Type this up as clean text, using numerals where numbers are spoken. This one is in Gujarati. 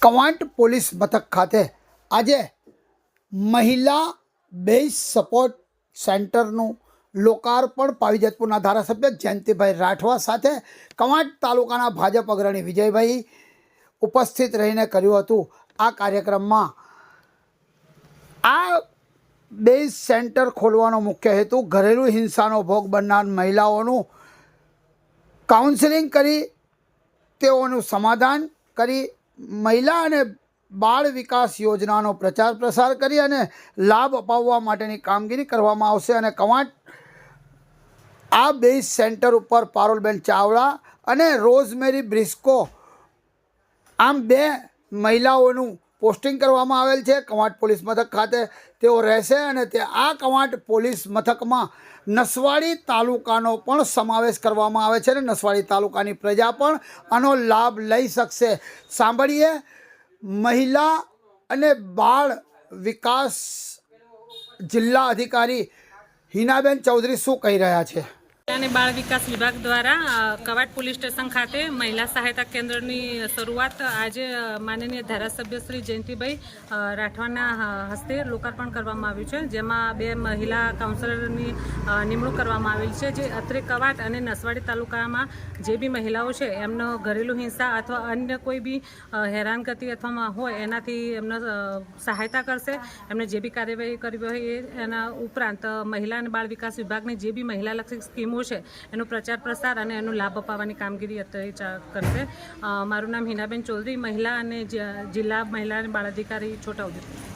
કવાંટ પોલીસ મથક ખાતે આજે મહિલા બેઝ સપોર્ટ સેન્ટરનું લોકાર્પણ પાવીજતપુરના ધારાસભ્ય જયંતિભાઈ રાઠવા સાથે કવાંટ તાલુકાના ભાજપ અગ્રણી વિજયભાઈ ઉપસ્થિત રહીને કર્યું હતું। આ કાર્યક્રમમાં આ બેઝ સેન્ટર ખોલવાનો મુખ્ય હેતુ ઘરેલું હિંસાનો ભોગ બનનાર મહિલાઓનું કાઉન્સેલિંગ કરી તેઓનું સમાધાન કરી મહિલા અને બાળ વિકાસ યોજનાનો પ્રચાર પ્રસાર કરી અને લાભ અપાવવા માટેની કામગીરી કરવામાં આવશે। અને કવાંટ આ બેઝ સેન્ટર ઉપર પારુલબેન ચાવડા અને રોઝમેરી બ્રિસ્કો આમ બે મહિલાઓનું પોસ્ટિંગ કરવામાં આવેલ છે। કવાંટ પોલીસ મથક ખાતે તેઓ રહેશે અને તે આ કવાંટ પોલીસ મથકમાં નસવાડી તાલુકાનો પણ સમાવેશ કરવામાં આવે છે અને નસવાડી તાલુકાની પ્રજા પણ આનો લાભ લઈ શકશે। સાંભળીએ મહિલા અને બાળ વિકાસ જિલ્લા અધિકારી હિનાબેન ચૌધરી શું કહી રહ્યા છે। અને બાળ વિકાસ વિભાગ દ્વારા કવાંટ પોલીસ સ્ટેશન ખાતે મહિલા સહાયતા કેન્દ્રની શરૂઆત આજે માનનીય ધારાસભ્ય શ્રી જયંતિભાઈ રાઠવાના હસ્તે લોકાર્પણ કરવામાં આવ્યું છે, જેમાં બે મહિલા કાઉન્સલરની નિમણૂક કરવામાં આવેલી છે, જે અત્રે કવાંટ અને નસવાડી તાલુકામાં જે બી મહિલાઓ છે એમનો ઘરેલું હિંસા અથવા અન્ય કોઈ બી હેરાનગતિ અથવા હોય એનાથી એમને સહાયતા કરશે। એમને જે બી કાર્યવાહી કરવી હોય એના ઉપરાંત મહિલા અને બાળ વિકાસ વિભાગની જે બી મહિલાલક્ષી સ્કીમો છે એનો પ્રચાર પ્રસાર અને એનો લાભ અપાવવાની કામગીરી અત્યારે કરશે। મારું નામ હિનાબેન ચૌધરી, મહિલા અને જિલ્લા મહિલા અને બાળ અધિકારી છોટાઉદેપુર।